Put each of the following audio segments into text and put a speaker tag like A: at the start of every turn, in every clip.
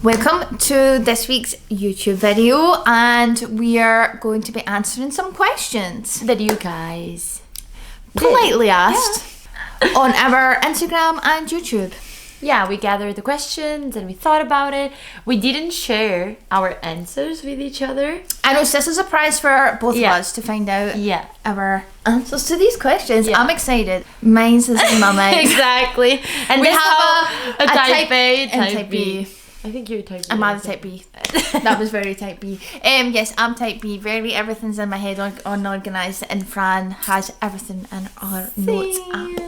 A: Welcome to this week's YouTube video, and we are going to be answering some questions
B: that you guys
A: politely asked on our Instagram and YouTube.
B: Yeah, we gathered the questions and we thought about it. We didn't share our answers with each other.
A: I know, so this is a surprise for both of us to find out our answers to these questions. I'm excited. Mine's the same on mine.
B: Exactly. And
A: we have
B: a type A
A: and type B.
B: I think you're type B.
A: I'm either type B. That was very type B. Yes, I'm type B. Everything's in my head unorganised, and Fran has everything in our notes app.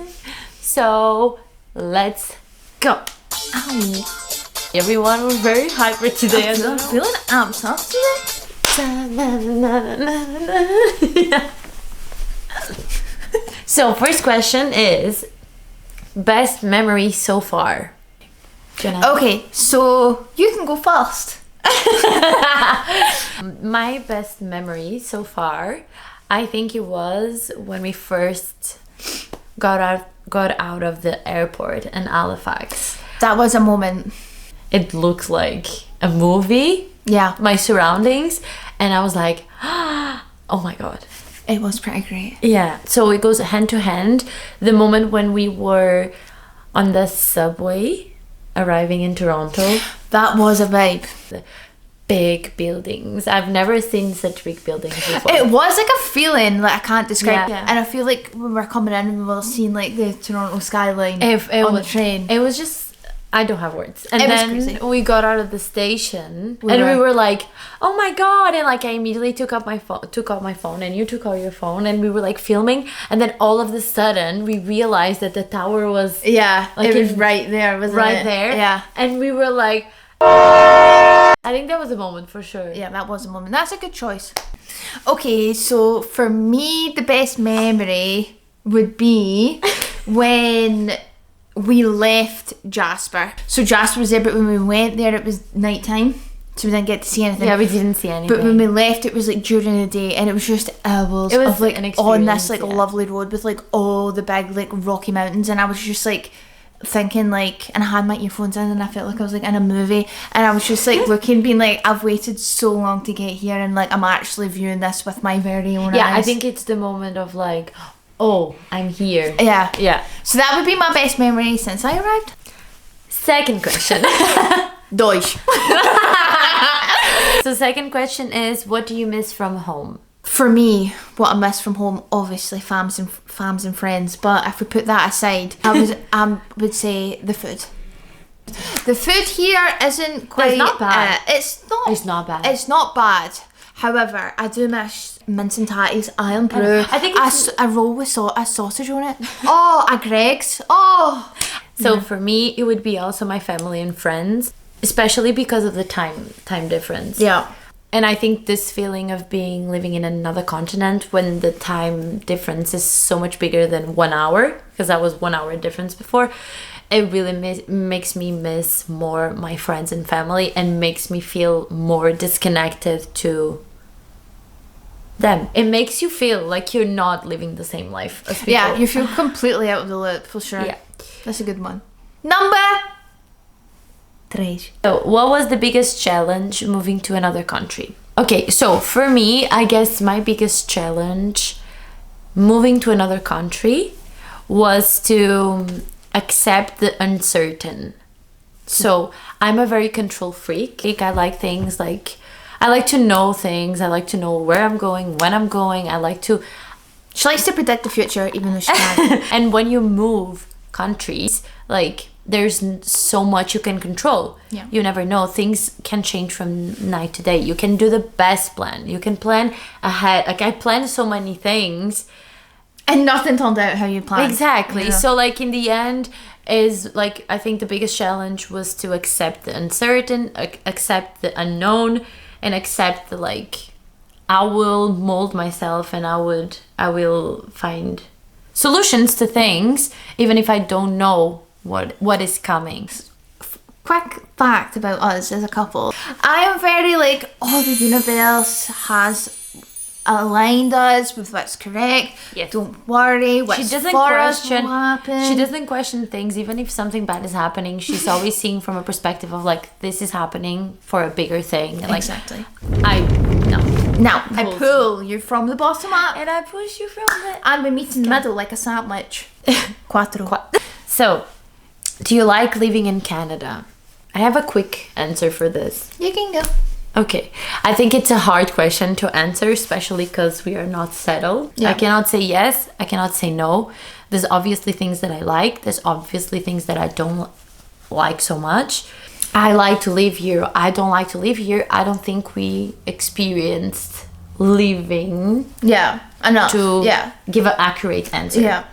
B: So let's go.
A: Ow.
B: Everyone was very hyper today.
A: I'm feeling amped up today.
B: So first question is best memory so far. Jenna.
A: Okay, so you can go first.
B: My best memory so far, I think it was when we first got out of the airport in Halifax.
A: That was a moment.
B: It looked like a movie.
A: Yeah.
B: My surroundings, and I was like, oh my god.
A: It was pretty great.
B: Yeah. So it goes hand to hand. The moment when we were on the subway arriving in Toronto.
A: That was a vibe.
B: The big buildings. I've never seen such big buildings before.
A: It was like a feeling like I can't describe.
B: Yeah.
A: And I feel like when we're coming in, we will have seen like the Toronto skyline on the train.
B: It was just, I don't have words. And then we got out of the station we were like, oh my god, and like I immediately took out my phone and you took out your phone and we were like filming, and then all of a sudden we realized that the tower was
A: like it was right there, wasn't it?
B: Right there.
A: Yeah.
B: And we were like, I think that was a moment for sure.
A: Yeah, that was a moment. That's a good choice. Okay, so for me, the best memory would be when we left Jasper. So Jasper was there, but when we went there, it was nighttime, so we didn't get to see anything.
B: Yeah, we didn't see anything.
A: But when we left, it was like during the day, and it was just hours of like on this like lovely road with like all the big like rocky mountains, and I was just like thinking like, and I had my earphones in, and I felt like I was like in a movie, and I was just like looking, being like, I've waited so long to get here, and like I'm actually viewing this with my very own eyes.
B: I think it's the moment of like, oh, I'm here.
A: Yeah. So that would be my best memory since I arrived.
B: Second question.
A: Deutsch.
B: So second question is, what do you miss from home?
A: For me, what I miss from home, obviously fams and friends, but if we put that aside, I would say the food. The food here isn't quite...
B: It's not bad.
A: It's not bad. However, I do miss mince and tatties, iron brew.
B: I think
A: a roll with a sausage on it. Oh, a Greg's. Oh.
B: So for me, it would be also my family and friends, especially because of the time difference.
A: Yeah.
B: And I think this feeling of living in another continent when the time difference is so much bigger than 1 hour, because that was 1 hour difference before, it really makes me miss more my friends and family, and makes me feel more disconnected to them. It makes you feel like you're not living the same life as people.
A: Yeah, you feel completely out of the loop, for sure.
B: Yeah.
A: That's a good one. Number 3.
B: So, what was the biggest challenge moving to another country? Okay, so for me, I guess my biggest challenge moving to another country was to accept the uncertain. So, I'm a very control freak. I like things like, I like to know things. I like to know where I'm going, when I'm going.
A: She likes to predict the future, even though she can't.
B: And when you move countries, like, there's so much you can control.
A: Yeah.
B: You never know. Things can change from night to day. You can do the best plan. You can plan ahead. Like, I planned so many things.
A: And nothing turned out how you planned.
B: Exactly.
A: Yeah.
B: So, like, in the end, is like, I think the biggest challenge was to accept the uncertain, accept the unknown, and accept the, like, I will mold myself, and I will find solutions to things, even if I don't know what is coming.
A: Quick fact about us as a couple. I am very like, oh, the universe has aligned us with what's correct.
B: Yes.
A: Don't worry. What's for us will happen.
B: She doesn't question things, even if something bad is happening. She's always seeing from a perspective of like, this is happening for a bigger thing. And, like,
A: exactly.
B: Now
A: I pull you from the bottom up,
B: and I push you from the.
A: and we meet in the middle like a sandwich. Quattro.
B: So, do you like living in Canada? I have a quick answer for this.
A: You can go.
B: Okay, I think it's a hard question to answer, especially because we are not settled. Yeah. I cannot say yes, I cannot say no. There's obviously things that I like, there's obviously things that I don't like so much. I like to live here, I don't like to live here. I don't think we experienced living
A: enough
B: to give an accurate answer.
A: Yeah.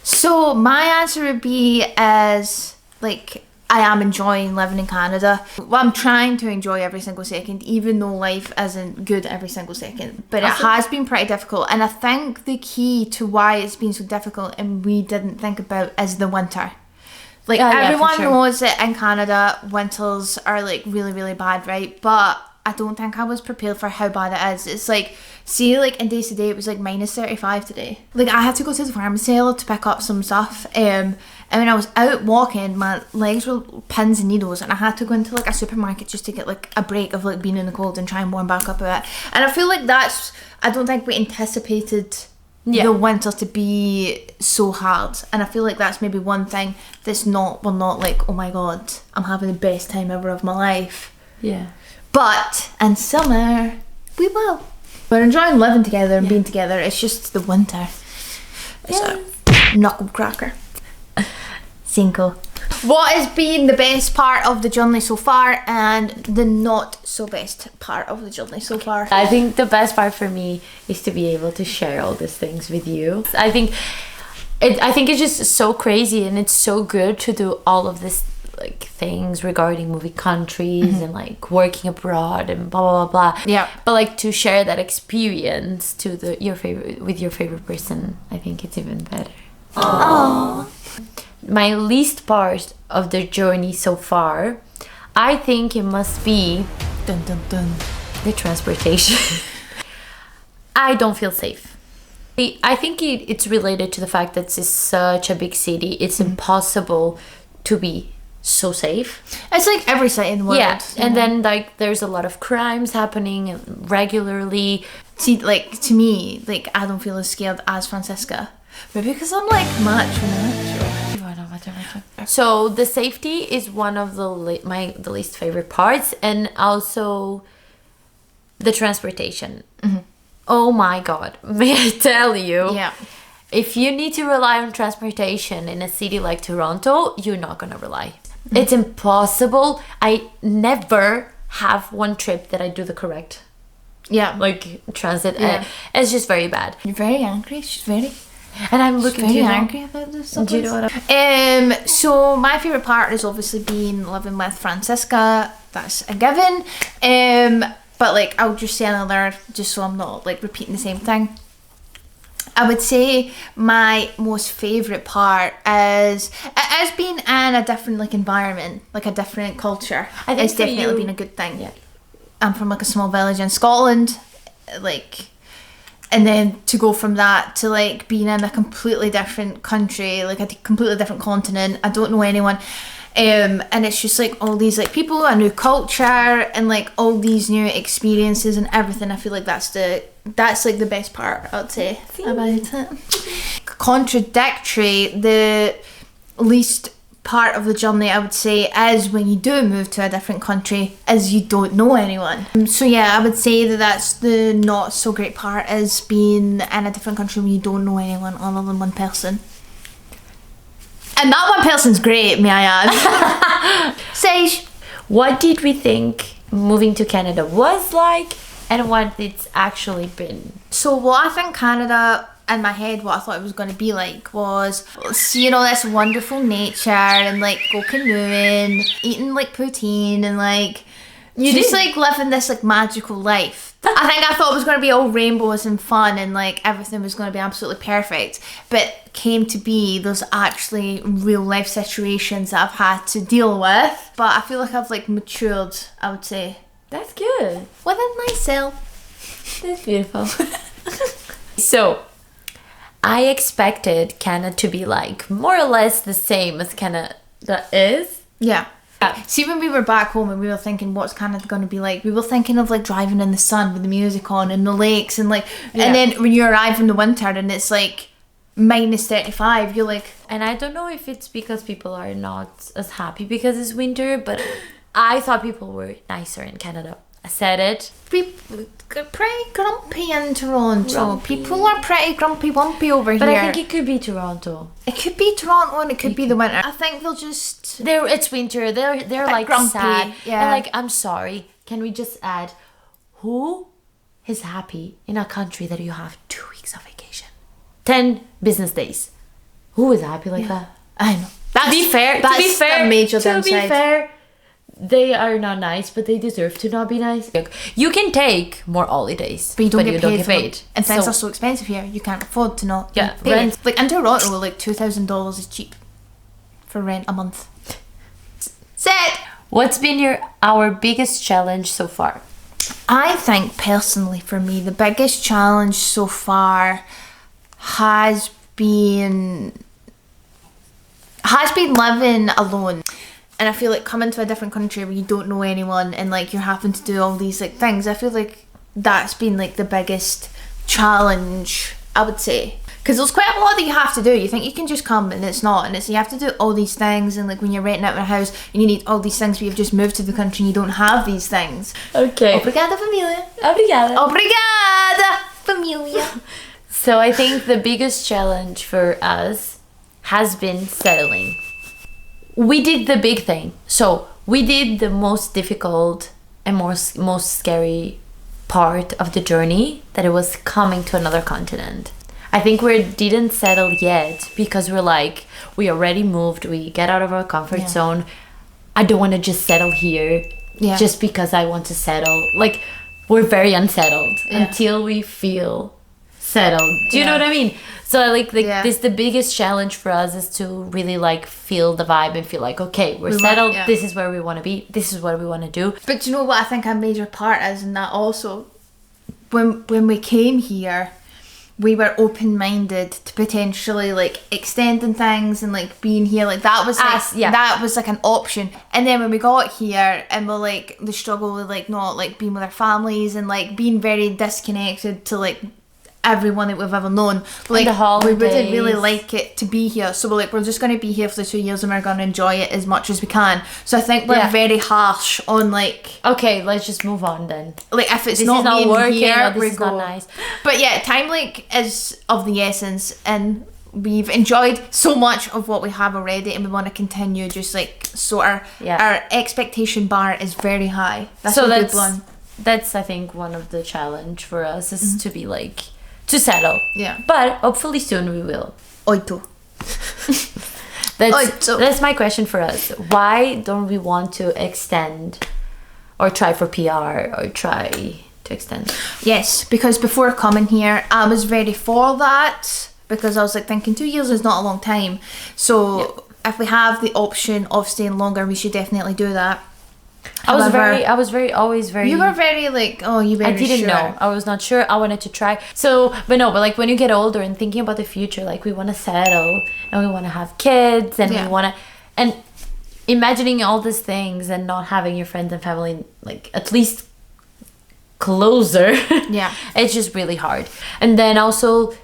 A: So my answer would be as like, I am enjoying living in Canada. Well, I'm trying to enjoy every single second, even though life isn't good every single second. But it has been pretty difficult. And I think the key to why it's been so difficult and we didn't think about is the winter. Like, everyone knows that in Canada, winters are like really, really bad, right? But I don't think I was prepared for how bad it is. It's like, see, like in days today, it was like minus 35 today. Like, I had to go to the pharmacy to pick up some stuff. And when I was out walking, my legs were pins and needles, and I had to go into like a supermarket just to get like a break of like being in the cold and try and warm back up a bit. And I feel like I don't think we anticipated the winter to be so hard. And I feel like that's maybe one thing we're not like, oh my god, I'm having the best time ever of my life.
B: Yeah.
A: But in summer, we will. We're enjoying living together and being together. It's just the winter. It's a knuckle cracker. Cinco. What has been the best part of the journey so far and the not so best part of the journey so far?
B: I think the best part for me is to be able to share all these things with you. I think it's just so crazy, and it's so good to do all of this like things regarding moving countries and like working abroad and blah blah blah blah.
A: Yeah.
B: But like to share that experience to your favorite person, I think it's even better.
A: Aww.
B: My least part of the journey so far, I think it must be the transportation. I don't feel safe. I think it's related to the fact that this is such a big city. It's impossible to be so safe.
A: It's like every city in the world.
B: Yeah, and then like there's a lot of crimes happening regularly.
A: See, like to me, like I don't feel as scared as Francisca. Maybe because I'm like macho.
B: So the safety is one of the least favorite parts, and also the transportation. Oh my god, may I tell you, if you need to rely on transportation in a city like Toronto, you're not gonna rely. It's impossible. I never have one trip that I do the correct like transit. It's just very bad.
A: You're very angry. She's very
B: And I'm looking
A: angry about this.
B: Do you know what
A: so my favourite part has obviously been living with Francisca. That's a given. But like I'll just say another, just so I'm not like repeating the same thing. I would say my most favourite part is being in a different like environment, like a different culture. I think it's definitely been a good thing. Yeah. I'm from like a small village in Scotland, like. And then to go from that to like being in a completely different country, like a completely different continent, I don't know anyone, and it's just like all these like people, a new culture, and like all these new experiences and everything. I feel like that's like the best part, I'd say, about it. Contradictory, the least part of the journey I would say is when you do move to a different country is you don't know anyone. So yeah, I would say that's the not so great part, is being in a different country when you don't know anyone other than one person. And that one person's great, may I add. Sage,
B: what did we think moving to Canada was like, and what it's actually been?
A: So what I think Canada, in my head, what I thought it was going to be like was, you know, this wonderful nature and like go canoeing, eating like poutine and like like living this like magical life. I thought it was going to be all rainbows and fun and like everything was going to be absolutely perfect, but came to be there's actually real life situations that I've had to deal with. But I feel like I've like matured, I would say.
B: That's good.
A: Within myself.
B: That's beautiful. So, I expected Canada to be like more or less the same as Canada is.
A: Yeah. See, when we were back home and we were thinking, what's Canada going to be like? We were thinking of like driving in the sun with the music on and the lakes and like, and then when you arrive in the winter and it's like minus 35, you're like...
B: And I don't know if it's because people are not as happy because it's winter, but I thought people were nicer in Canada. I said it.
A: People are pretty grumpy in Toronto. People are pretty grumpy wumpy over here.
B: But I think it could be Toronto.
A: It could be Toronto and it could be the winter. I think they'll just...
B: It's winter. They're like
A: grumpy,
B: sad.
A: yeah.
B: And like, I'm sorry. Can we just add, who is happy in a country that you have 2 weeks of vacation? 10 business days. Who is happy like that?
A: I know.
B: To be fair,
A: the major downside.
B: To be fair, they are not nice, but they deserve to not be nice. You can take more holidays,
A: but you don't get paid.
B: For
A: and things are so expensive here, you can't afford to not
B: get
A: paid. Rent. Like in Toronto, like $2,000 is cheap for rent a month. Said.
B: What's been our biggest challenge so far?
A: I think personally for me, the biggest challenge so far has been living alone. And I feel like coming to a different country where you don't know anyone and like you're having to do all these like things, I feel like that's been like the biggest challenge, I would say. Because there's quite a lot that you have to do. You think you can just come and it's not. And it's you have to do all these things, and like when you're renting out a house and you need all these things, but you've just moved to the country and you don't have these things.
B: Okay.
A: Obrigada, família.
B: Obrigada.
A: Obrigada, família.
B: So I think the biggest challenge for us has been settling. We did the big thing. So we did the most difficult and most scary part of the journey, that it was coming to another continent. I think we didn't settle yet because we're like, we already moved, we get out of our comfort zone. I don't want to just settle here just because I want to settle. Like, we're very unsettled until we feel settled. Do you know what I mean? So like this, the biggest challenge for us is to really like feel the vibe and feel like, okay, we're settled. This is where we want to be. This is what we want to do.
A: But you know what I think a major part is in that also, when we came here, we were open-minded to potentially like extending things and like being here, like that was like that was like an option. And then when we got here and we're like the struggle with like not like being with our families and like being very disconnected to like everyone that we've ever known, like we wouldn't really like it to be here, so we're just going to be here for the 2 years and we're going to enjoy it as much as we can. So I think we're very harsh on like,
B: okay, let's just move on then,
A: like if it's not working here,
B: this is not nice.
A: But yeah, time like is of the essence, and we've enjoyed so much of what we have already and we want to continue. Just like, so our expectation bar is very high. That's
B: I think one of the challenge for us is to be like, to settle.
A: Yeah.
B: But hopefully soon we will.
A: Oito.
B: That's my question for us. Why don't we want to extend or try for PR or try to extend?
A: Yes, because before coming here, I was very for that, because I was like thinking 2 years is not a long time. So if we have the option of staying longer, we should definitely do that.
B: However, I was always very.
A: You were very like, oh, you better.
B: I didn't know. I was not sure. I wanted to try. So, but like when you get older and thinking about the future, like we want to settle and we want to have kids and we want to, and imagining all these things and not having your friends and family like at least closer.
A: Yeah,
B: it's just really hard. And then also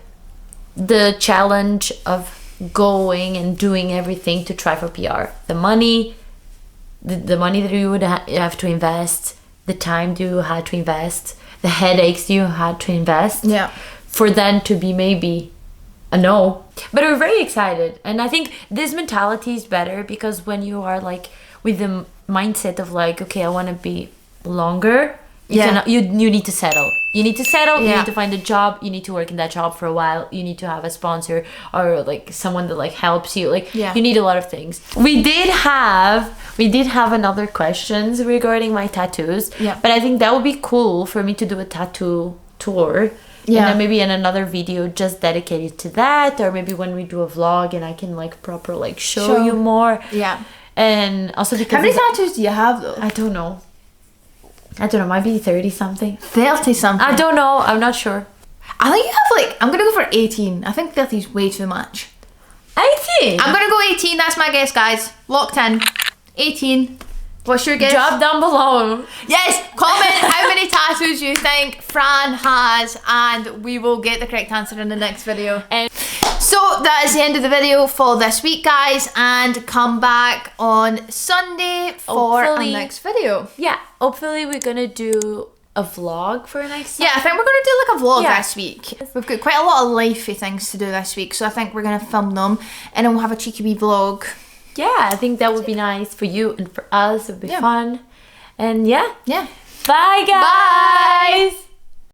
B: the challenge of going and doing everything to try for PR, the money. The money that you would have to invest, the time you had to invest, the headaches you had to invest, for them to be maybe a no. But we're very excited, and I think this mentality is better because when you are like with the mindset of like, okay, I want to be longer. You need to settle. You need to settle. You need to find a job. You need to work in that job for a while. You need to have a sponsor or like someone that like helps you. Like you need a lot of things. We did have another questions regarding my tattoos. Yeah. But I think that would be cool for me to do a tattoo tour. Yeah. And then maybe in another video just dedicated to that, or maybe when we do a vlog and I can like proper like show you more. Yeah. And also because
A: how many tattoos do you have though?
B: I don't know, might be 30 something.
A: 30 something.
B: I don't know. I'm not sure.
A: I think you have like, I'm going to go for 18. I think 30 is way too much.
B: 18?
A: I'm going to go 18. That's my guess, guys. Locked in. 18. What's your guess?
B: Drop down below.
A: Yes, comment how many tattoos you think Fran has, and we will get the correct answer in the next video.
B: And
A: so that is the end of the video for this week, guys, and come back on Sunday for our next video.
B: Yeah, hopefully we're gonna do a vlog for next time.
A: Yeah, I think we're gonna do like a vlog this week. We've got quite a lot of lifey things to do this week, so I think we're gonna film them and then we'll have a cheeky wee vlog.
B: Yeah, I think that would be nice for you and for us. It would be fun. And yeah.
A: Yeah.
B: Bye, guys.
A: Bye.